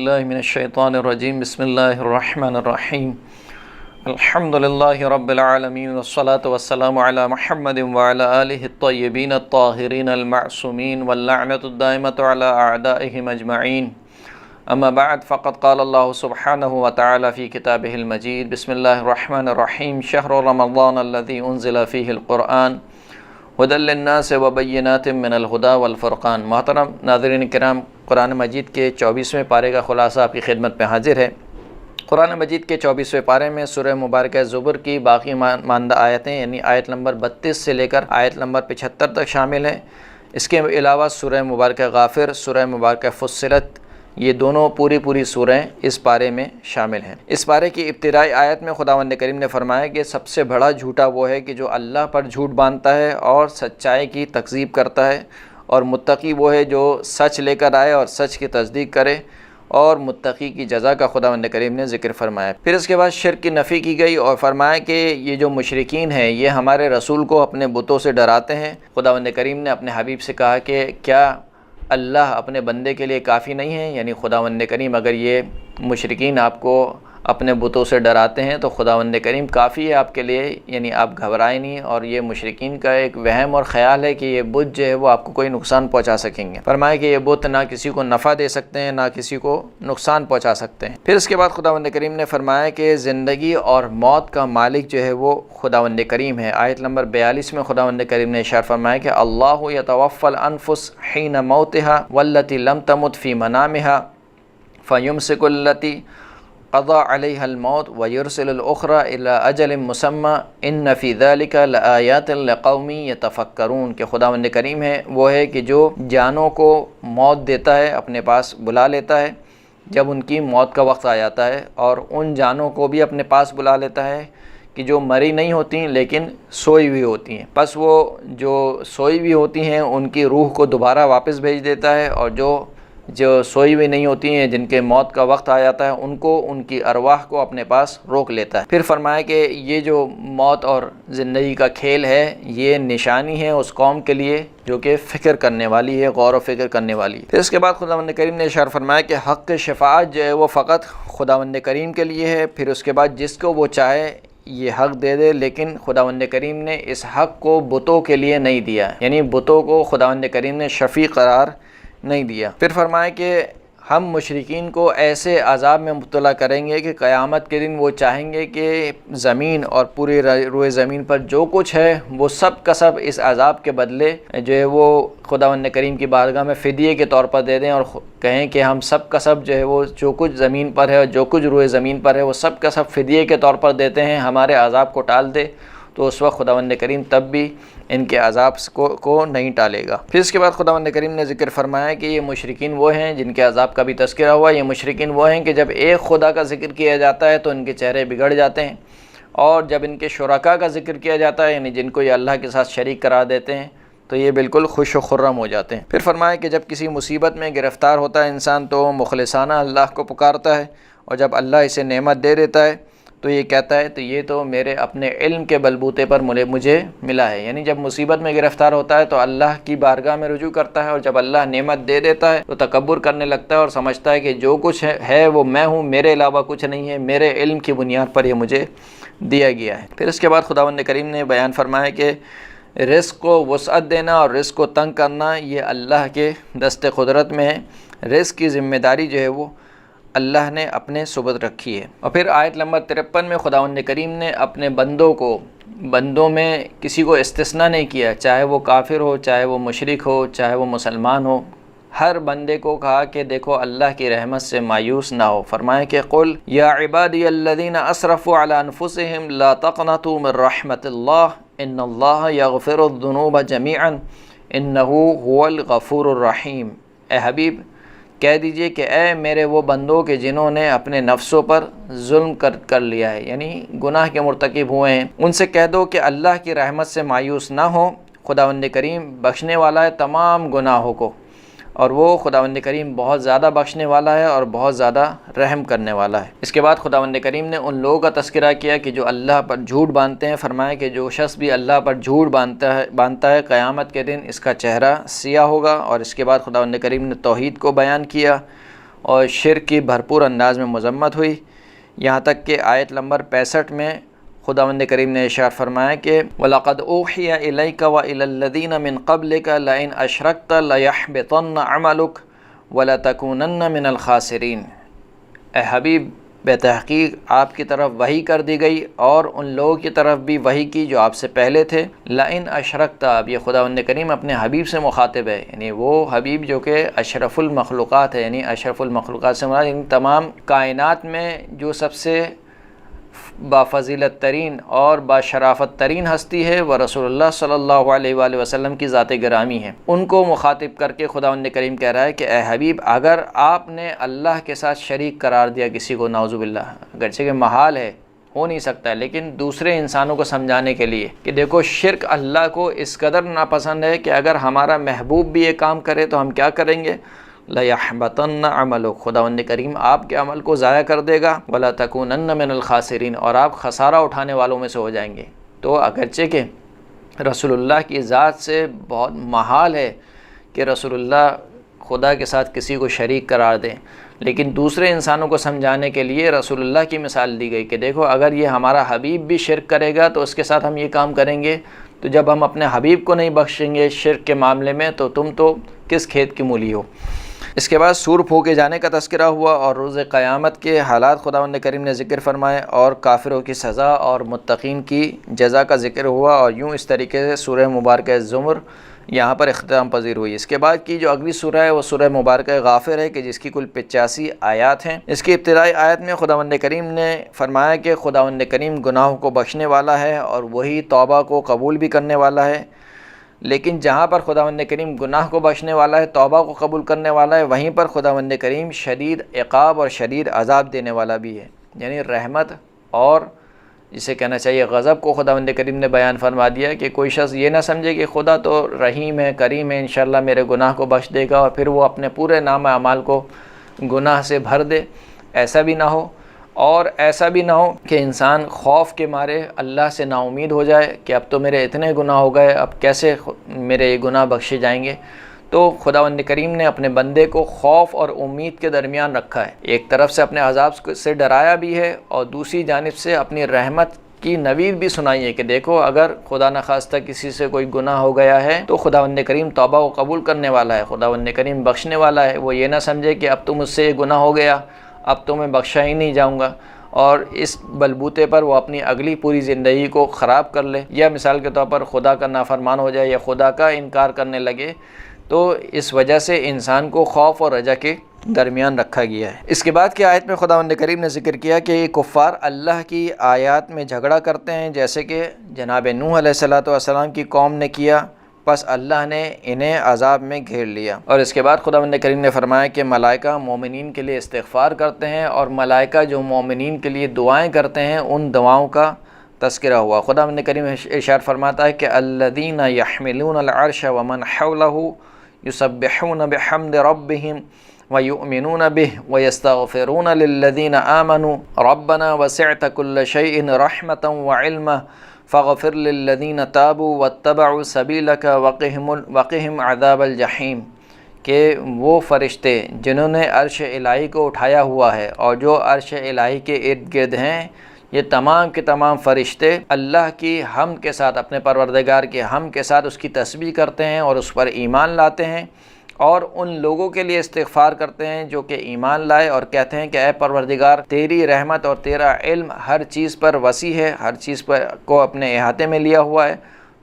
باللہ من الشیطان الرجیم بسم اللہ الرحمن الرحیم الحمدللہ رب العالمین والصلاة والسلام علی محمد وعلی آلہ الطیبین الطاہرین المعصومین واللعنۃ الدائمۃ علی اعدائہم اجمعین اما بعد فقد قال اللہ سبحانہ وتعالی فی کتابہ المجید بسم اللہ الرحمن الرحیم شہر رمضان الذی انزل فیہ القرآن ھدی للناس وبینات من الہدی والفرقان۔ محترم ناظرین کرام، قرآن مجید کے 24ویں پارے کا خلاصہ آپ کی خدمت میں حاضر ہے۔ قرآن مجید کے 24ویں پارے میں سورہ مبارکہ زبر کی باقی ماندہ آیتیں یعنی آیت نمبر 32 سے لے کر آیت نمبر 75 تک شامل ہیں۔ اس کے علاوہ سورہ مبارکہ غافر، سورہ مبارکہ فصلت، یہ دونوں پوری سورہیں اس پارے میں شامل ہیں۔ اس پارے کی ابتدائی آیت میں خداوند کریم نے فرمایا کہ سب سے بڑا جھوٹا وہ ہے کہ جو اللہ پر جھوٹ باندھتا ہے اور سچائی کی تکذیب کرتا ہے، اور متقی وہ ہے جو سچ لے کر آئے اور سچ کی تصدیق کرے، اور متقی کی جزا کا خداوند کریم نے ذکر فرمایا۔ پھر اس کے بعد شرک کی نفی کی گئی اور فرمایا کہ یہ جو مشرکین ہیں یہ ہمارے رسول کو اپنے بتوں سے ڈراتے ہیں۔ خداوند کریم نے اپنے حبیب سے کہا کہ کیا اللہ اپنے بندے کے لیے کافی نہیں ہے؟ یعنی خداوند کریم اگر یہ مشرکین آپ کو اپنے بتوں سے ڈراتے ہیں تو خداوند کریم کافی ہے آپ کے لیے، یعنی آپ گھبرائیں نہیں۔ اور یہ مشرکین کا ایک وہم اور خیال ہے کہ یہ بت جو ہے وہ آپ کو کوئی نقصان پہنچا سکیں گے۔ فرمایا کہ یہ بت نہ کسی کو نفع دے سکتے ہیں نہ کسی کو نقصان پہنچا سکتے ہیں۔ پھر اس کے بعد خداوند کریم نے فرمایا کہ زندگی اور موت کا مالک جو ہے وہ خداوند کریم ہے۔ آیت نمبر 42 میں خداوند کریم نے ارشاد فرمایا کہ اللہ یتوفی الانفس حین موتها والتی لم تمت فی منامها فیمسک التی قضى علیہ الموت ویرسل الاخرى الی اجل مسمى ان فی ذلک لآیات لقوم یتفکرون، کہ خداوند کریم ہے وہ ہے کہ جو جانوں کو موت دیتا ہے، اپنے پاس بلا لیتا ہے جب ان کی موت کا وقت آ جاتا ہے، اور ان جانوں کو بھی اپنے پاس بلا لیتا ہے کہ جو مری نہیں ہوتی لیکن سوئی ہوئی ہوتی ہیں۔ پس وہ جو سوئی ہوئی ہوتی ہیں ان کی روح کو دوبارہ واپس بھیج دیتا ہے، اور جو سوئی ہوئی نہیں ہوتی ہیں جن کے موت کا وقت آ جاتا ہے ان کو ان کی ارواح کو اپنے پاس روک لیتا ہے۔ پھر فرمایا کہ یہ جو موت اور زندگی کا کھیل ہے یہ نشانی ہے اس قوم کے لیے جو کہ فکر کرنے والی ہے، غور و فکر کرنے والی ہے۔ پھر اس کے بعد خداوند کریم نے ارشاد فرمایا کہ حق شفاعت جو ہے وہ فقط خداوند کریم کے لیے ہے۔ پھر اس کے بعد جس کو وہ چاہے یہ حق دے دے، لیکن خداوند کریم نے اس حق کو بتوں کے لیے نہیں دیا، یعنی بتوں کو خداوند کریم نے شفیع قرار نہیں دیا۔ پھر فرمایا کہ ہم مشرکین کو ایسے عذاب میں مبتلا کریں گے کہ قیامت کے دن وہ چاہیں گے کہ زمین اور پوری روئے زمین پر جو کچھ ہے وہ سب کا سب اس عذاب کے بدلے جو ہے وہ خداوند کریم کی بارگاہ میں فدیے کے طور پر دے دیں، اور کہیں کہ ہم سب کا سب جو ہے وہ جو کچھ زمین پر ہے اور جو کچھ روئے زمین پر ہے وہ سب کا سب فدیے کے طور پر دیتے ہیں، ہمارے عذاب کو ٹال دے۔ تو اس وقت خداوند کریم تب بھی ان کے عذاب کو نہیں ٹالے گا۔ پھر اس کے بعد خداوند کریم نے ذکر فرمایا کہ یہ مشرکین وہ ہیں جن کے عذاب کا بھی تذکرہ ہوا۔ یہ مشرکین وہ ہیں کہ جب ایک خدا کا ذکر کیا جاتا ہے تو ان کے چہرے بگڑ جاتے ہیں، اور جب ان کے شرکاء کا ذکر کیا جاتا ہے یعنی جن کو یہ اللہ کے ساتھ شریک قرار دیتے ہیں تو یہ بالکل خوش و خرم ہو جاتے ہیں۔ پھر فرمایا کہ جب کسی مصیبت میں گرفتار ہوتا ہے انسان تو مخلصانہ اللہ کو پکارتا ہے، اور جب اللہ اسے نعمت دے دیتا ہے تو یہ کہتا ہے تو یہ تو میرے اپنے علم کے بلبوتے پر مجھے ملا ہے، یعنی جب مصیبت میں گرفتار ہوتا ہے تو اللہ کی بارگاہ میں رجوع کرتا ہے، اور جب اللہ نعمت دے دیتا ہے تو تکبر کرنے لگتا ہے اور سمجھتا ہے کہ جو کچھ ہے وہ میں ہوں، میرے علاوہ کچھ نہیں ہے، میرے علم کی بنیاد پر یہ مجھے دیا گیا ہے۔ پھر اس کے بعد خداوند کریم نے بیان فرمایا کہ رزق کو وسعت دینا اور رزق کو تنگ کرنا یہ اللہ کے دست قدرت میں ہے۔ رزق کی ذمہ داری جو ہے وہ اللہ نے اپنے سبت رکھی ہے۔ اور پھر آیت نمبر 53 میں خداوند کریم نے اپنے بندوں میں کسی کو استثناء نہیں کیا، چاہے وہ کافر ہو، چاہے وہ مشرک ہو، چاہے وہ مسلمان ہو، ہر بندے کو کہا کہ دیکھو اللہ کی رحمت سے مایوس نہ ہو۔ فرمایا کہ قل یا عبادی الذین اسرفوا علی انفسہم لا تقنطوا من رحمت اللہ ان اللہ یغفر الذنوب جمیعا انہ هو الغفور الرحیم۔ اے حبیب کہہ دیجئے کہ اے میرے وہ بندوں کہ جنہوں نے اپنے نفسوں پر ظلم کر لیا ہے، یعنی گناہ کے مرتکب ہوئے ہیں، ان سے کہہ دو کہ اللہ کی رحمت سے مایوس نہ ہو۔ خداوند کریم بخشنے والا ہے تمام گناہوں کو، اور وہ خداوند کریم بہت زیادہ بخشنے والا ہے اور بہت زیادہ رحم کرنے والا ہے۔ اس کے بعد خداوند کریم نے ان لوگوں کا تذکرہ کیا کہ جو اللہ پر جھوٹ باندھتے ہیں۔ فرمایا کہ جو شخص بھی اللہ پر جھوٹ باندھتا ہے قیامت کے دن اس کا چہرہ سیاہ ہوگا۔ اور اس کے بعد خداوند کریم نے توحید کو بیان کیا اور شرک کی بھرپور انداز میں مذمت ہوئی، یہاں تک کہ آیت نمبر 65 میں خداوند کریم نے ارشاد فرمایا کہ وَلَقَدْ أُوحِيَ إِلَيْكَ وَإِلَى الَّذِينَ مِن قَبْلِكَ لَئِنْ أَشْرَكْتَ لَيَحْبِطَنَّ عَمَلُكَ وَلَتَكُونَنَّ مِنَ الْخَاسِرِينَ۔ اے حبیب، بے تحقیق آپ کی طرف وحی کر دی گئی اور ان لوگوں کی طرف بھی وحی کی جو آپ سے پہلے تھے۔ لَئِنْ أَشْرَكْتَ، اب یہ خداوند کریم اپنے حبیب سے مخاطب ہے، یعنی وہ حبیب جو کہ اشرف المخلوقات ہے، یعنی اشرف المخلوقات سے مراد ان تمام کائنات میں جو سب سے بافضیلت ترین اور باشرافت ترین ہستی ہے وہ رسول اللہ صلی اللہ علیہ وآلہ وسلم کی ذات گرامی ہے۔ ان کو مخاطب کر کے خداوند کریم کہہ رہا ہے کہ اے حبیب، اگر آپ نے اللہ کے ساتھ شریک قرار دیا کسی کو، نعوذ باللہ، اگرچہ کہ محال ہے، ہو نہیں سکتا ہے، لیکن دوسرے انسانوں کو سمجھانے کے لیے کہ دیکھو شرک اللہ کو اس قدر ناپسند ہے کہ اگر ہمارا محبوب بھی یہ کام کرے تو ہم کیا کریں گے؟ لَيَحْبَطَنَّ عَمَلُكَ، خداوند کریم آپ کے عمل کو ضائع کر دے گا، وَلَتَكُونَنَّ مِنَ الْخَاسِرِينَ، اور آپ خسارہ اٹھانے والوں میں سے ہو جائیں گے۔ تو اگرچہ کہ رسول اللہ کی ذات سے بہت محال ہے کہ رسول اللہ خدا کے ساتھ کسی کو شریک قرار دیں، لیکن دوسرے انسانوں کو سمجھانے کے لیے رسول اللہ کی مثال دی گئی کہ دیکھو اگر یہ ہمارا حبیب بھی شرک کرے گا تو اس کے ساتھ ہم یہ کام کریں گے، تو جب ہم اپنے حبیب کو نہیں بخشیں گے شرک کے معاملے میں تو تم تو کس کھیت کی مولی ہو۔ اس کے بعد سور پھونکے جانے کا تذکرہ ہوا اور روز قیامت کے حالات خداوند کریم نے ذکر فرمائے اور کافروں کی سزا اور متقین کی جزا کا ذکر ہوا، اور یوں اس طریقے سے سورہ مبارکہ زمر یہاں پر اختتام پذیر ہوئی۔ اس کے بعد کی جو اگلی سورہ ہے وہ سورہ مبارکہ غافر ہے کہ جس کی کل 85 آیات ہیں۔ اس کی ابتدائی آیت میں خداوند کریم نے فرمایا کہ خداوند کریم گناہوں کو بخشنے والا ہے اور وہی توبہ کو قبول بھی کرنے والا ہے، لیکن جہاں پر خداوند کریم گناہ کو بخشنے والا ہے، توبہ کو قبول کرنے والا ہے، وہیں پر خداوند کریم شدید عقاب اور شدید عذاب دینے والا بھی ہے، یعنی رحمت اور جسے کہنا چاہیے غضب کو خداوند کریم نے بیان فرما دیا کہ کوئی شخص یہ نہ سمجھے کہ خدا تو رحیم ہے، کریم ہے، انشاءاللہ میرے گناہ کو بخش دے گا اور پھر وہ اپنے پورے نام اعمال کو گناہ سے بھر دے، ایسا بھی نہ ہو۔ اور ایسا بھی نہ ہو کہ انسان خوف کے مارے اللہ سے نا امید ہو جائے کہ اب تو میرے اتنے گناہ ہو گئے، اب کیسے میرے یہ گناہ بخشے جائیں گے۔ تو خداوند کریم نے اپنے بندے کو خوف اور امید کے درمیان رکھا ہے، ایک طرف سے اپنے عذاب سے ڈرایا بھی ہے اور دوسری جانب سے اپنی رحمت کی نوید بھی سنائی ہے کہ دیکھو اگر خدا نخواستہ کسی سے کوئی گناہ ہو گیا ہے تو خداوند کریم توبہ کو قبول کرنے والا ہے، خداوند کریم بخشنے والا ہے۔ وہ یہ نہ سمجھے کہ اب تو مجھ سے یہ گناہ ہو گیا، اب تو میں بخشا ہی نہیں جاؤں گا، اور اس بلبوتے پر وہ اپنی اگلی پوری زندگی کو خراب کر لے، یا مثال کے طور پر خدا کا نافرمان ہو جائے یا خدا کا انکار کرنے لگے۔ تو اس وجہ سے انسان کو خوف اور رجا کے درمیان رکھا گیا ہے۔ اس کے بعد کی آیت میں خداوند کریم نے ذکر کیا کہ یہ کفار اللہ کی آیات میں جھگڑا کرتے ہیں، جیسے کہ جناب نوح علیہ السلام کی قوم نے کیا، پس اللہ نے انہیں عذاب میں گھیر لیا۔ اور اس کے بعد خداوند کریم نے فرمایا کہ ملائکہ مومنین کے لیے استغفار کرتے ہیں، اور ملائکہ جو مومنین کے لیے دعائیں کرتے ہیں ان دعاؤں کا تذکرہ ہوا۔ خداوند کریم ارشاد فرماتا ہے کہ الذین یحملون العرش ومن حولہ یسبحون بحمد ربہم ویؤمنون بہ ویستغفرون للذین آمنوا ربنا وسعت کل شیء رحمۃ وعلما فاغفر للذین تابوا واتبعوا سبیلک وقہم عذاب الجحیم، کہ وہ فرشتے جنہوں نے عرش الہی کو اٹھایا ہوا ہے اور جو عرش الہی کے ارد گرد ہیں، یہ تمام کے تمام فرشتے اللہ کی حمد کے ساتھ، اپنے پروردگار کی حمد کے ساتھ اس کی تسبیح کرتے ہیں اور اس پر ایمان لاتے ہیں، اور ان لوگوں کے لیے استغفار کرتے ہیں جو کہ ایمان لائے اور کہتے ہیں کہ اے پروردگار تیری رحمت اور تیرا علم ہر چیز پر وسیع ہے، ہر چیز پر کو اپنے احاطے میں لیا ہوا ہے،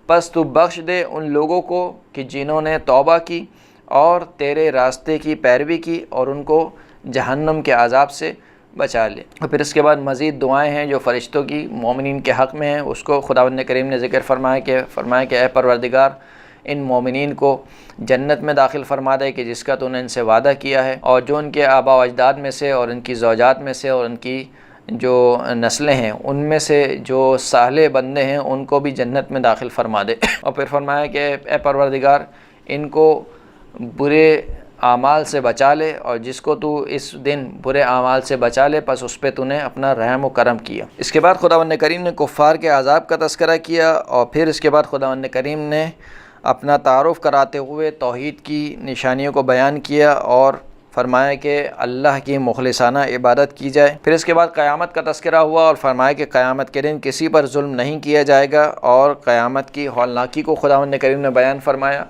پس تو بخش دے ان لوگوں کو کہ جنہوں نے توبہ کی اور تیرے راستے کی پیروی کی، اور ان کو جہنم کے عذاب سے بچا لے۔ اور پھر اس کے بعد مزید دعائیں ہیں جو فرشتوں کی مومنین کے حق میں ہیں، اس کو خداوند کریم نے ذکر فرمایا کہ اے پروردگار ان مومنین کو جنت میں داخل فرما دے کہ جس کا تو نے ان سے وعدہ کیا ہے، اور جو ان کے آباء و اجداد میں سے اور ان کی زوجات میں سے اور ان کی جو نسلیں ہیں ان میں سے جو صالح بندے ہیں ان کو بھی جنت میں داخل فرما دے۔ اور پھر فرمایا کہ اے پروردگار ان کو برے اعمال سے بچا لے، اور جس کو تو اس دن برے اعمال سے بچا لے پس اس پہ تو نے اپنا رحم و کرم کیا۔ اس کے بعد خداوند کریم نے کفار کے عذاب کا تذکرہ کیا، اور پھر اس کے بعد خداوند کریم نے اپنا تعارف کراتے ہوئے توحید کی نشانیوں کو بیان کیا اور فرمایا کہ اللہ کی مخلصانہ عبادت کی جائے۔ پھر اس کے بعد قیامت کا تذکرہ ہوا اور فرمایا کہ قیامت کے دن کسی پر ظلم نہیں کیا جائے گا، اور قیامت کی ہولناکی کو خداوند کریم نے بیان فرمایا۔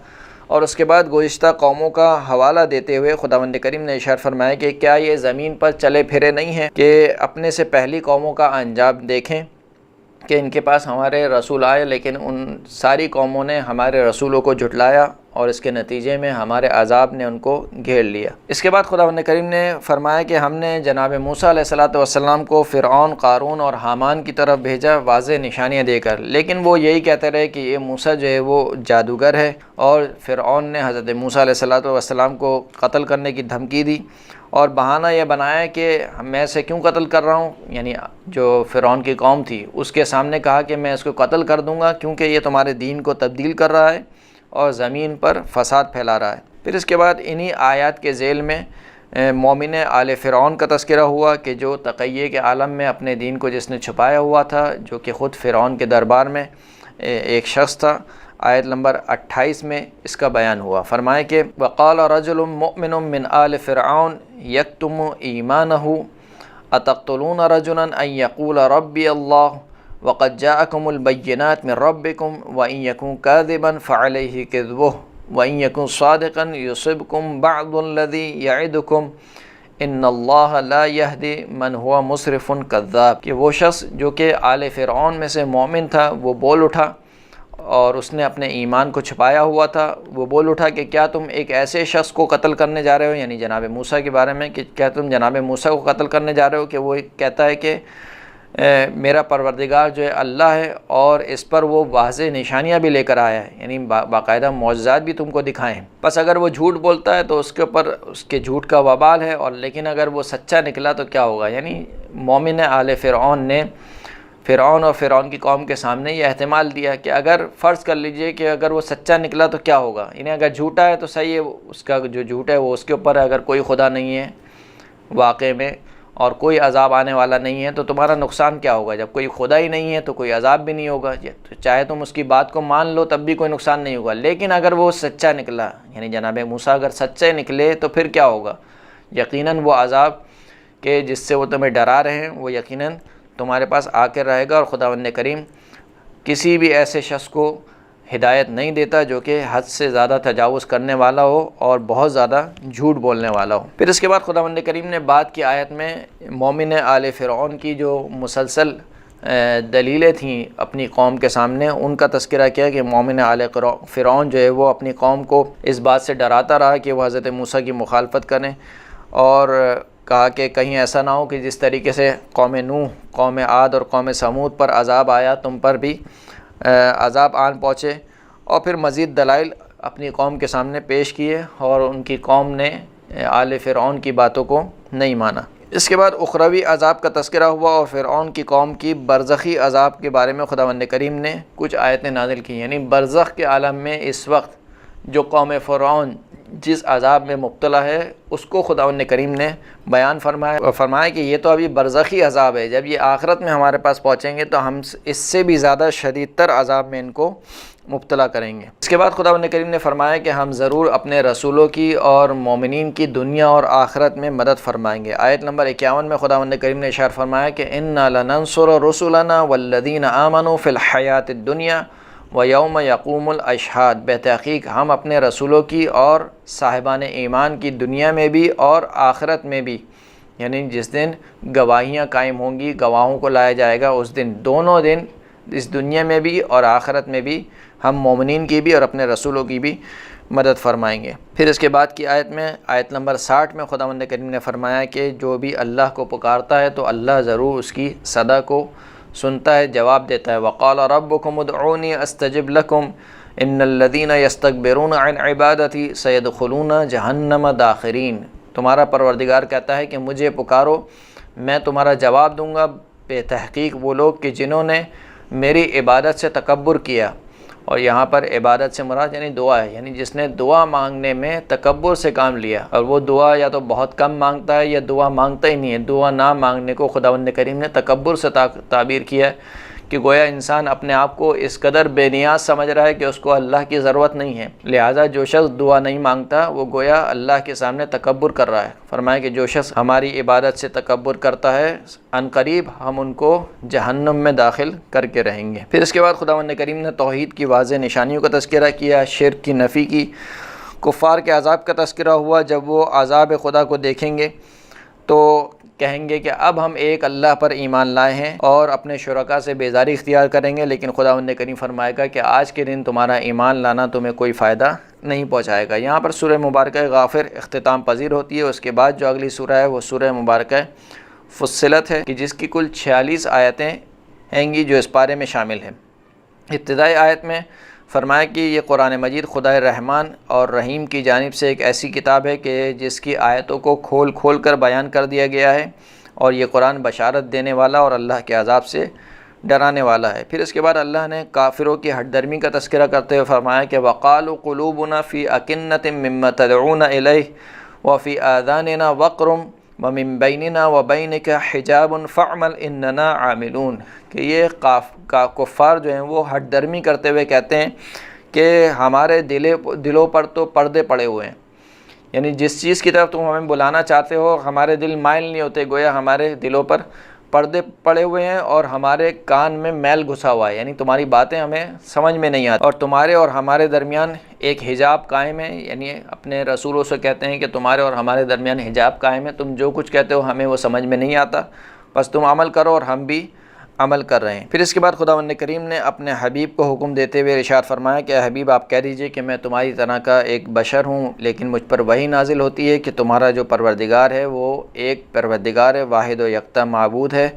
اور اس کے بعد گزشتہ قوموں کا حوالہ دیتے ہوئے خداوند کریم نے ارشاد فرمایا کہ کیا یہ زمین پر چلے پھرے نہیں ہیں کہ اپنے سے پہلی قوموں کا انجام دیکھیں کہ ان کے پاس ہمارے رسول آئے، لیکن ان ساری قوموں نے ہمارے رسولوں کو جھٹلایا اور اس کے نتیجے میں ہمارے عذاب نے ان کو گھیر لیا۔ اس کے بعد خداوند کریم نے فرمایا کہ ہم نے جناب موسیٰ علیہ السلام کو فرعون، قارون اور حامان کی طرف بھیجا واضح نشانیاں دے کر، لیکن وہ یہی کہتے رہے کہ یہ موسیٰ جو ہے وہ جادوگر ہے، اور فرعون نے حضرت موسیٰ علیہ السلام کو قتل کرنے کی دھمکی دی، اور بہانہ یہ بنایا کہ میں اسے کیوں قتل کر رہا ہوں، یعنی جو فرعون کی قوم تھی اس کے سامنے کہا کہ میں اس کو قتل کر دوں گا کیونکہ یہ تمہارے دین کو تبدیل کر رہا ہے اور زمین پر فساد پھیلا رہا ہے۔ پھر اس کے بعد انہی آیات کے ذیل میں مومن آل فرعون کا تذکرہ ہوا کہ جو تقیے کے عالم میں اپنے دین کو جس نے چھپایا ہوا تھا، جو کہ خود فرعون کے دربار میں ایک شخص تھا۔ آیت نمبر 28 میں اس کا بیان ہوا، فرمائے کہ وقال رجل مؤمن من آل فرعون یکتم ایمانہ اتقتلون رجلا ان یقول ربی اللہ وقد جاءکم البینات من ربکم وان یکن کاذبا فعلیہ کذبہ وان یکن صادقا یصبکم بعض الذی یعدکم ان اللہ لا یہدی من ہوا مسرف کذاب۔ کہ وہ شخص جو کہ آل فرعون میں سے مومن تھا وہ بول اٹھا، اور اس نے اپنے ایمان کو چھپایا ہوا تھا، وہ بول اٹھا کہ کیا تم ایک ایسے شخص کو قتل کرنے جا رہے ہو، یعنی جناب موسیٰ کے بارے میں، کہ کیا تم جناب موسیٰ کو قتل کرنے جا رہے ہو کہ وہ کہتا ہے کہ میرا پروردگار جو ہے اللہ ہے، اور اس پر وہ واضح نشانیاں بھی لے کر آیا ہے، یعنی باقاعدہ معجزات بھی تم کو دکھائیں۔ بس اگر وہ جھوٹ بولتا ہے تو اس کے اوپر اس کے جھوٹ کا وبال ہے، اور لیکن اگر وہ سچا نکلا تو کیا ہوگا۔ یعنی مومن آل فرعون نے فرعون اور فرعون کی قوم کے سامنے یہ احتمال دیا کہ اگر فرض کر لیجئے کہ اگر وہ سچا نکلا تو کیا ہوگا، یعنی اگر جھوٹا ہے تو صحیح ہے، اس کا جو جھوٹ ہے وہ اس کے اوپر ہے، اگر کوئی خدا نہیں ہے واقع میں اور کوئی عذاب آنے والا نہیں ہے تو تمہارا نقصان کیا ہوگا۔ جب کوئی خدا ہی نہیں ہے تو کوئی عذاب بھی نہیں ہوگا، تو چاہے تم اس کی بات کو مان لو تب بھی کوئی نقصان نہیں ہوگا۔ لیکن اگر وہ سچا نکلا، یعنی جناب موسیٰ اگر سچے نکلے تو پھر کیا ہوگا، یقیناً وہ عذاب کہ جس سے وہ تمہیں ڈرا رہے ہیں وہ یقیناً تمہارے پاس آ کے رہے گا۔ اور خداوند کریم کسی بھی ایسے شخص کو ہدایت نہیں دیتا جو کہ حد سے زیادہ تجاوز کرنے والا ہو اور بہت زیادہ جھوٹ بولنے والا ہو۔ پھر اس کے بعد خداوند کریم نے بعد کی آیت میں مومن آل فرعون کی جو مسلسل دلیلیں تھیں اپنی قوم کے سامنے، ان کا تذکرہ کیا کہ مومن آل فرعون جو ہے وہ اپنی قوم کو اس بات سے ڈراتا رہا کہ وہ حضرت موسیٰ کی مخالفت کریں، اور کہا کہ کہیں ایسا نہ ہو کہ جس طریقے سے قوم نوح، قوم عاد اور قوم سمود پر عذاب آیا تم پر بھی عذاب آن پہنچے۔ اور پھر مزید دلائل اپنی قوم کے سامنے پیش کیے، اور ان کی قوم نے آل فرعون کی باتوں کو نہیں مانا۔ اس کے بعد اخروی عذاب کا تذکرہ ہوا، اور فرعون کی قوم کی برزخی عذاب کے بارے میں خداوند کریم نے کچھ آیتیں نازل کی، یعنی برزخ کے عالم میں اس وقت جو قوم فرعون جس عذاب میں مبتلا ہے اس کو خداوند کریم نے بیان فرمایا، اور فرمایا کہ یہ تو ابھی برزخی عذاب ہے، جب یہ آخرت میں ہمارے پاس پہنچیں گے تو ہم اس سے بھی زیادہ شدید تر عذاب میں ان کو مبتلا کریں گے۔ اس کے بعد خداوند کریم نے فرمایا کہ ہم ضرور اپنے رسولوں کی اور مومنین کی دنیا اور آخرت میں مدد فرمائیں گے۔ آیت نمبر 51 میں خداوند کریم نے اشارہ فرمایا کہ اِنَّا لَنَنصُرُ رُسُلَنَا وَالَّذِينَ آمَنُوا فِي الْحَيَاةِ الدُّنْيَا وَيَوْمَ يَقُومُ الْأَشْهَادُ۔ بے تحقیق ہم اپنے رسولوں کی اور صاحبان ایمان کی دنیا میں بھی اور آخرت میں بھی، یعنی جس دن گواہیاں قائم ہوں گی، گواہوں کو لایا جائے گا، اس دن دونوں دن اس دنیا میں بھی اور آخرت میں بھی ہم مومنین کی بھی اور اپنے رسولوں کی بھی مدد فرمائیں گے۔ پھر اس کے بعد کی آیت میں آیت نمبر 60 میں خداوند کریم نے فرمایا کہ جو بھی اللہ کو پکارتا ہے تو اللہ ضرور اس کی صدا کو سنتا ہے، جواب دیتا ہے۔ وقال ربکم ادعونی استجب لکم ان الذین یستکبرون عن عبادتی سیدخلون جہنم داخرین۔ تمہارا پروردگار کہتا ہے کہ مجھے پکارو، میں تمہارا جواب دوں گا۔ بے تحقیق وہ لوگ کہ جنہوں نے میری عبادت سے تکبر کیا، اور یہاں پر عبادت سے مراد یعنی دعا ہے، یعنی جس نے دعا مانگنے میں تکبر سے کام لیا، اور وہ دعا یا تو بہت کم مانگتا ہے یا دعا مانگتا ہی نہیں ہے۔ دعا نہ مانگنے کو خداوند کریم نے تکبر سے تعبیر کیا ہے کہ گویا انسان اپنے آپ کو اس قدر بے نیاز سمجھ رہا ہے کہ اس کو اللہ کی ضرورت نہیں ہے، لہٰذا جو شخص دعا نہیں مانگتا وہ گویا اللہ کے سامنے تکبر کر رہا ہے۔ فرمایا کہ جو شخص ہماری عبادت سے تکبر کرتا ہے عنقریب ہم ان کو جہنم میں داخل کر کے رہیں گے۔ پھر اس کے بعد خداوند کریم نے توحید کی واضح نشانیوں کا تذکرہ کیا، شرک کی نفی کی، کفار کے عذاب کا تذکرہ ہوا۔ جب وہ عذاب خدا کو دیکھیں گے تو کہیں گے کہ اب ہم ایک اللہ پر ایمان لائے ہیں اور اپنے شرکاء سے بیزاری اختیار کریں گے، لیکن خداوند کریم فرمائے گا کہ آج کے دن تمہارا ایمان لانا تمہیں کوئی فائدہ نہیں پہنچائے گا۔ یہاں پر سورہ مبارکہ غافر اختتام پذیر ہوتی ہے۔ اس کے بعد جو اگلی سورہ ہے وہ سورہ مبارکہ فصلت ہے کہ جس کی کل 46 آیتیں ہیں گی جو اس پارے میں شامل ہیں۔ ابتدائی آیت میں فرمایا کہ یہ قرآن مجید خدائے رحمان اور رحیم کی جانب سے ایک ایسی کتاب ہے کہ جس کی آیتوں کو کھول کھول کر بیان کر دیا گیا ہے، اور یہ قرآن بشارت دینے والا اور اللہ کے عذاب سے ڈرانے والا ہے۔ پھر اس کے بعد اللہ نے کافروں کی ہٹ درمی کا تذکرہ کرتے ہوئے فرمایا کہ وَقَالُوا قُلُوبُنَا فِي أَكِنَّةٍ مِّمَّا تَدْعُونَ إِلَيْهِ وَفِي آذَانِنَا وَقْرٌ وَمِن بَيْنِنَا وَبَيْنِكَ حِجَابٌ فَاعْمَلْ إِنَّنَا عَامِلُونَ، کہ یہ کفار جو ہیں وہ ہٹ درمی کرتے ہوئے کہتے ہیں کہ ہمارے دلوں پر تو پردے پڑے ہوئے ہیں، یعنی جس چیز کی طرف تم ہمیں بلانا چاہتے ہو ہمارے دل مائل نہیں ہوتے، گویا ہمارے دلوں پر پردے پڑے ہوئے ہیں اور ہمارے کان میں میل گھسا ہوا ہے، یعنی تمہاری باتیں ہمیں سمجھ میں نہیں آتی، اور تمہارے اور ہمارے درمیان ایک حجاب قائم ہے، یعنی اپنے رسولوں سے کہتے ہیں کہ تمہارے اور ہمارے درمیان حجاب قائم ہے، تم جو کچھ کہتے ہو ہمیں وہ سمجھ میں نہیں آتا، بس تم عمل کرو اور ہم بھی عمل کر رہے ہیں۔ پھر اس کے بعد خداوند کریم نے اپنے حبیب کو حکم دیتے ہوئے ارشاد فرمایا کہ اے حبیب آپ کہہ دیجئے کہ میں تمہاری طرح کا ایک بشر ہوں، لیکن مجھ پر وحی نازل ہوتی ہے کہ تمہارا جو پروردگار ہے وہ ایک پروردگار ہے، واحد و یکتا معبود ہے،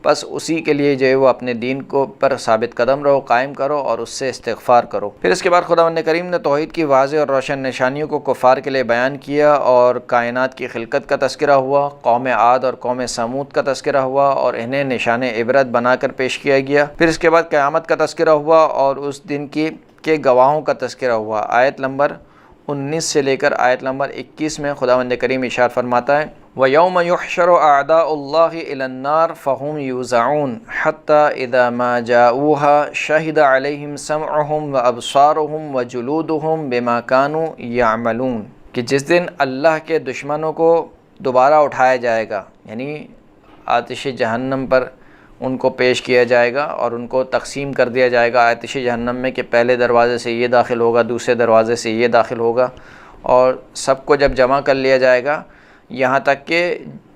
بس اسی کے لیے جو ہے وہ اپنے دین کو پر ثابت قدم رہو، قائم کرو اور اس سے استغفار کرو۔ پھر اس کے بعد خداوند کریم نے توحید کی واضح اور روشن نشانیوں کو کفار کے لیے بیان کیا، اور کائنات کی خلقت کا تذکرہ ہوا، قوم عاد اور قوم سمود کا تذکرہ ہوا اور انہیں نشان عبرت بنا کر پیش کیا گیا۔ پھر اس کے بعد قیامت کا تذکرہ ہوا اور اس دن کے گواہوں کا تذکرہ ہوا۔ آیت نمبر 19 سے لے کر آیت نمبر 21 میں خداوند کریم ارشاد فرماتا ہے وَيَوْمَ يُحْشَرُ أَعْدَاءُ اللَّهِ إِلَى النَّارِ فَهُمْ يُوزَعُونَ حَتَّى إِذَا مَا جَاءُوهَا شَهِدَ عَلَيْهِمْ سَمْعُهُمْ وَأَبْصَارُهُمْ وَجُلُودُهُمْ بِمَا كَانُوا يَعْمَلُونَ، کہ جس دن اللہ کے دشمنوں کو دوبارہ اٹھایا جائے گا، یعنی آتش جہنم پر ان کو پیش کیا جائے گا اور ان کو تقسیم کر دیا جائے گا آتش جہنم میں کہ پہلے دروازے سے یہ داخل ہوگا، دوسرے دروازے سے یہ داخل ہوگا، اور سب کو جب جمع کر لیا جائے گا، یہاں تک کہ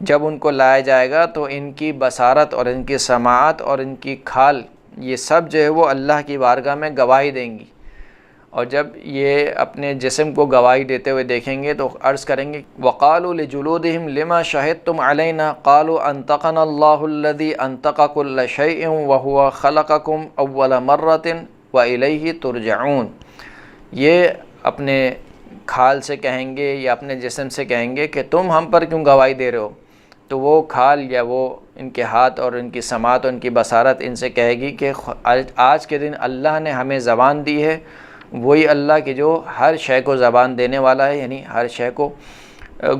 جب ان کو لایا جائے گا تو ان کی بصارت اور ان کی سماعت اور ان کی کھال یہ سب جو ہے وہ اللہ کی بارگاہ میں گواہی دیں گی، اور جب یہ اپنے جسم کو گواہی دیتے ہوئے دیکھیں گے تو عرض کریں گے وَقَالُوا لِجُلُودِهِمْ لِمَا شَهِدْتُمْ عَلَيْنَا قَالُوا أَنطَقَنَا اللَّهُ الَّذِي أَنطَقَ كُلَّ شَيْءٍ وَهُوَ خَلَقَكُمْ أَوَّلَ مَرَّةٍ وَإِلَيْهِ تُرْجَعُونَ، یہ اپنے کھال سے کہیں گے یا اپنے جسم سے کہیں گے کہ تم ہم پر کیوں گواہی دے رہے ہو، تو وہ کھال یا وہ ان کے ہاتھ اور ان کی سماعت اور ان کی بصارت ان سے کہے گی کہ آج کے دن اللہ نے ہمیں زبان دی ہے، وہی اللہ کہ جو ہر شے کو زبان دینے والا ہے، یعنی ہر شے کو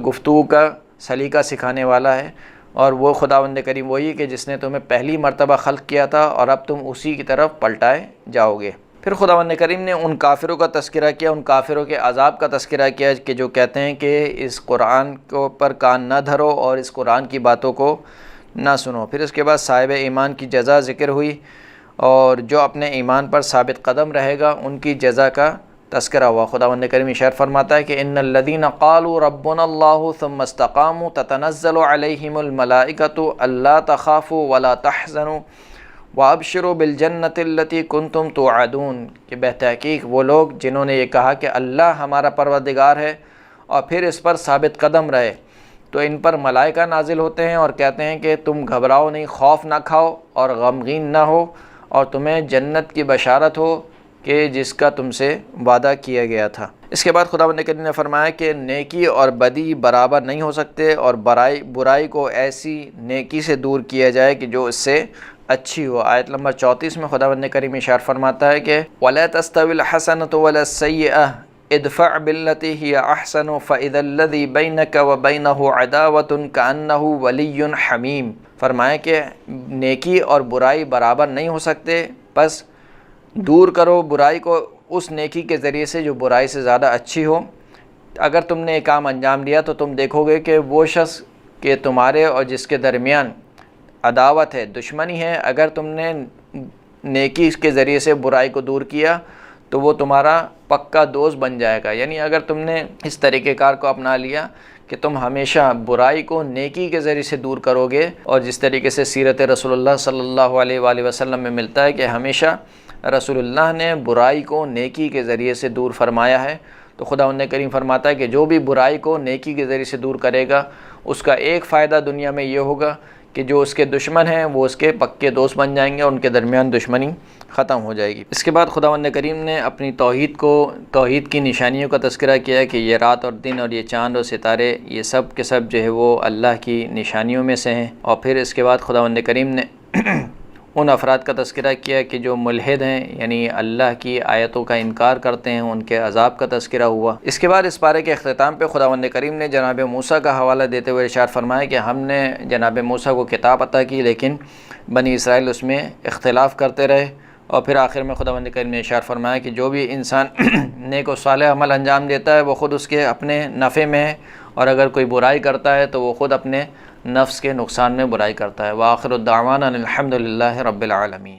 گفتگو کا سلیقہ سکھانے والا ہے، اور وہ خداوند کریم وہی کہ جس نے تمہیں پہلی مرتبہ خلق کیا تھا اور اب تم اسی کی طرف پلٹائے جاؤ گے۔ پھر خداوند کریم نے ان کافروں کا تذکرہ کیا، ان کافروں کے عذاب کا تذکرہ کیا کہ جو کہتے ہیں کہ اس قرآن کو پر کان نہ دھرو اور اس قرآن کی باتوں کو نہ سنو۔ پھر اس کے بعد صاحب ایمان کی جزا ذکر ہوئی، اور جو اپنے ایمان پر ثابت قدم رہے گا ان کی جزا کا تذکرہ ہوا۔ خداوند کریم ارشاد فرماتا ہے کہ ان الذین قالوا ربنا اللہ ثم استقاموا تتنزل علیہم الملائکۃ الا تخافوا ولا تحزنوا وَأَبْشِرُوا بِالْجَنَّةِ الَّتِي كُنْتُمْ تُوعَدُونَ، کہ بتحقیق وہ لوگ جنہوں نے یہ کہا کہ اللہ ہمارا پروردگار ہے اور پھر اس پر ثابت قدم رہے، تو ان پر ملائکہ نازل ہوتے ہیں اور کہتے ہیں کہ تم گھبراؤ نہیں، خوف نہ کھاؤ اور غمگین نہ ہو، اور تمہیں جنت کی بشارت ہو کہ جس کا تم سے وعدہ کیا گیا تھا۔ اس کے بعد خداوند کریم نے فرمایا کہ نیکی اور بدی برابر نہیں ہو سکتے، اور برائی کو ایسی نیکی سے دور کیا جائے کہ جو اس سے اچھی ہو۔ آیت نمبر 34 میں خداوند کریم ارشاد فرماتا ہے کہ وَلَا تَسْتَوِي الْحَسَنَةُ وَلَا السَّيِّئَةُ ادفع باللتی ہی احسن فاذا الذی بینک وبینہ عداوۃ کأنہ ولی حمیم۔ فرمایا کہ نیکی اور برائی برابر نہیں ہو سکتے، بس دور کرو برائی کو اس نیکی کے ذریعے سے جو برائی سے زیادہ اچھی ہو۔ اگر تم نے ایک کام انجام دیا تو تم دیکھو گے کہ وہ شخص کہ تمہارے اور جس کے درمیان عداوت ہے، دشمنی ہے، اگر تم نے نیکی کے ذریعے سے برائی کو دور کیا تو وہ تمہارا پکا دوست بن جائے گا۔ یعنی اگر تم نے اس طریقہ کار کو اپنا لیا کہ تم ہمیشہ برائی کو نیکی کے ذریعے سے دور کرو گے، اور جس طریقے سے سیرت رسول اللہ صلی اللہ علیہ وآلہ وسلم میں ملتا ہے کہ ہمیشہ رسول اللہ نے برائی کو نیکی کے ذریعے سے دور فرمایا ہے، تو خداوند کریم فرماتا ہے کہ جو بھی برائی کو نیکی کے ذریعے سے دور کرے گا اس کا ایک فائدہ دنیا میں یہ ہوگا کہ جو اس کے دشمن ہیں وہ اس کے پکے دوست بن جائیں گے اور ان کے درمیان دشمنی ختم ہو جائے گی۔ اس کے بعد خداوند کریم نے اپنی توحید کی نشانیوں کا تذکرہ کیا ہے کہ یہ رات اور دن اور یہ چاند اور ستارے یہ سب کے سب جو ہے وہ اللہ کی نشانیوں میں سے ہیں۔ اور پھر اس کے بعد خداوند کریم نے ان افراد کا تذکرہ کیا کہ جو ملحد ہیں، یعنی اللہ کی آیتوں کا انکار کرتے ہیں، ان کے عذاب کا تذکرہ ہوا۔ اس کے بعد اس پارے کے اختتام پہ خداوند کریم نے جناب موسیٰ کا حوالہ دیتے ہوئے ارشاد فرمایا کہ ہم نے جناب موسیٰ کو کتاب عطا کی، لیکن بنی اسرائیل اس میں اختلاف کرتے رہے، اور پھر آخر میں خداوند کریم نے ارشاد فرمایا کہ جو بھی انسان نیک و صالح عمل انجام دیتا ہے وہ خود اس کے اپنے نفع میں ہے، اور اگر کوئی برائی کرتا ہے تو وہ خود اپنے نفس کے نقصان میں برائی کرتا ہے۔ وآخر الدعوانا الحمد للہ رب العالمین۔